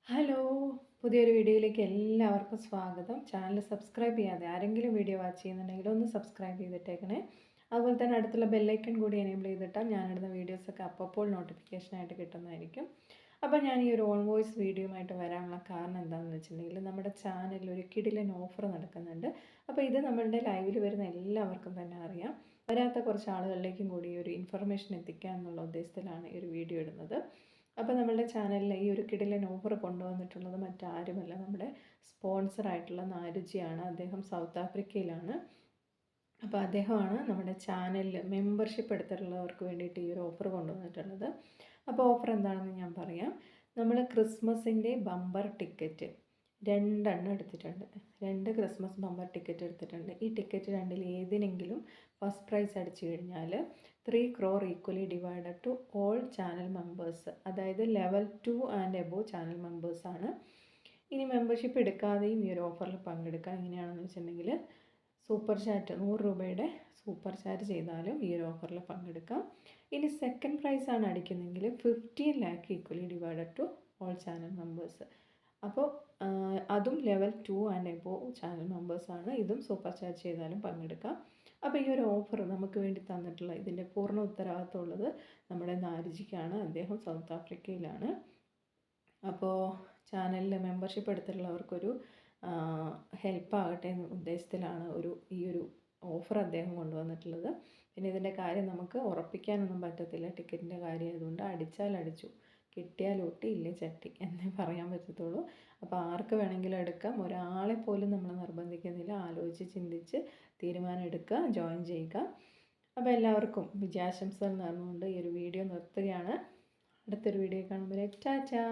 Hello! പുതിയൊരു വീഡിയോയിലേക്ക് എല്ലാവർക്കും സ്വാഗതം. ചാനൽ സബ്സ്ക്രൈബ് ചെയ്യാതെ ആരെങ്കിലും വീഡിയോ വാച്ച് ചെയ്യുന്നുണ്ടെങ്കിൽ ഒന്ന് സബ്സ്ക്രൈബ് ചെയ്തിട്ടേക്കണേ. അതുപോലെ തന്നെ അടുത്തുള്ള ബെല്ലൈക്കൺ കൂടി എനേബിൾ ചെയ്തിട്ടാൽ ഞാനിടുന്ന വീഡിയോസൊക്കെ അപ്പോൾ നോട്ടിഫിക്കേഷനായിട്ട് കിട്ടുന്നതായിരിക്കും. അപ്പോൾ ഞാൻ ഈ ഒരു ഓൺ വോയിസ് വീഡിയോയുമായിട്ട് വരാനുള്ള കാരണം എന്താണെന്ന് വെച്ചിട്ടുണ്ടെങ്കിൽ നമ്മുടെ ചാനലിൽ ഒരു കിടിലൻ ഓഫർ നടക്കുന്നുണ്ട്. അപ്പോൾ ഇത് നമ്മളുടെ ലൈവിൽ വരുന്ന എല്ലാവർക്കും തന്നെ അറിയാം. വരാത്ത കുറച്ച് ആളുകളിലേക്കും കൂടി ഈ ഒരു ഇൻഫർമേഷൻ എത്തിക്കുക എന്നുള്ള ഉദ്ദേശത്തിലാണ് ഈ ഒരു വീഡിയോ ഇടുന്നത്. അപ്പോൾ നമ്മളുടെ ചാനലിൽ ഈ ഒരു കിടിലൻ ഓഫർ കൊണ്ടുവന്നിട്ടുള്ളത് മറ്റാരുമല്ല, നമ്മുടെ സ്പോൺസറായിട്ടുള്ള നാരുചിയാണ്. അദ്ദേഹം സൗത്ത് ആഫ്രിക്കയിലാണ്. അപ്പോൾ അദ്ദേഹമാണ് നമ്മുടെ ചാനലിൽ മെമ്പർഷിപ്പ് എടുത്തിട്ടുള്ളവർക്ക് വേണ്ടിയിട്ട് ഈ ഒരു ഓഫർ കൊണ്ടുവന്നിട്ടുള്ളത്. അപ്പോൾ ഓഫർ എന്താണെന്ന് ഞാൻ പറയാം. നമ്മൾ ക്രിസ്മസിൻ്റെ ബമ്പർ ടിക്കറ്റ് 2 എണ്ണം എടുത്തിട്ടുണ്ട്. 2 ക്രിസ്മസ് ബമ്പർ ടിക്കറ്റ് എടുത്തിട്ടുണ്ട്. ഈ ടിക്കറ്റ് രണ്ടിൽ ഏതിനെങ്കിലും ഫസ്റ്റ് പ്രൈസ് അടിച്ചു കഴിഞ്ഞാൽ 3 crore equally divided to all channel members, അതായത് ലെവൽ 2 ആൻഡ് എബോവ് ചാനൽ മെമ്പേഴ്സാണ്. ഇനി മെമ്പർഷിപ്പ് എടുക്കാതെയും ഈ ഒരു ഓഫറിൽ പങ്കെടുക്കാം. എങ്ങനെയാണെന്ന് വെച്ചിട്ടുണ്ടെങ്കിൽ സൂപ്പർ ചാറ്റ് 100 രൂപയുടെ സൂപ്പർ ചാറ്റ് ചെയ്താലും ഈ ഒരു ഓഫറിൽ പങ്കെടുക്കാം. ഇനി സെക്കൻഡ് പ്രൈസാണ് അടിക്കുന്നതെങ്കിൽ 15 lakh equally divided to all channel members. അപ്പോൾ അതും ലെവൽ 2 ആൻഡ് എബോവ് ചാനൽ മെമ്പേഴ്സാണ്. ഇതും സൂപ്പർ ചാറ്റ് ചെയ്താലും പങ്കെടുക്കാം. അപ്പോൾ ഈ ഒരു ഓഫർ നമുക്ക് വേണ്ടി തന്നിട്ടുള്ള ഇതിൻ്റെ പൂർണ്ണ ഉത്തരവാദിത്തമുള്ളത് നമ്മുടെ നാരുജിക്കാണ്. അദ്ദേഹം സൗത്ത് ആഫ്രിക്കയിലാണ്. അപ്പോൾ ചാനലിൽ മെമ്പർഷിപ്പ് എടുത്തിട്ടുള്ളവർക്കൊരു ഹെൽപ്പാകട്ടെ എന്ന ഉദ്ദേശത്തിലാണ് ഈ ഒരു ഓഫർ അദ്ദേഹം കൊണ്ടുവന്നിട്ടുള്ളത്. പിന്നെ ഇതിൻ്റെ കാര്യം നമുക്ക് ഉറപ്പിക്കാനൊന്നും പറ്റത്തില്ല. ടിക്കറ്റിൻ്റെ കാര്യം ആയതുകൊണ്ട് അടിച്ചാൽ അടിച്ചു, കിട്ടിയാൽ ഒട്ടി, ഇല്ലേ ചട്ടി എന്നേ പറയാൻ പറ്റത്തുള്ളൂ. അപ്പോൾ ആർക്ക് വേണമെങ്കിലും എടുക്കാം. ഒരാളെ പോലും നമ്മൾ നിർബന്ധിക്കുന്നില്ല. ആലോചിച്ച് ചിന്തിച്ച് തീരുമാനം എടുക്കുക, ജോയിൻ ചെയ്യുക. അപ്പോൾ എല്ലാവർക്കും വിജയാശംസകൾ നേർന്നുകൊണ്ട് ഈ ഒരു വീഡിയോ നിർത്തുകയാണ്. അടുത്തൊരു വീഡിയോ കാണുമ്പോൾ ടാറ്റാ.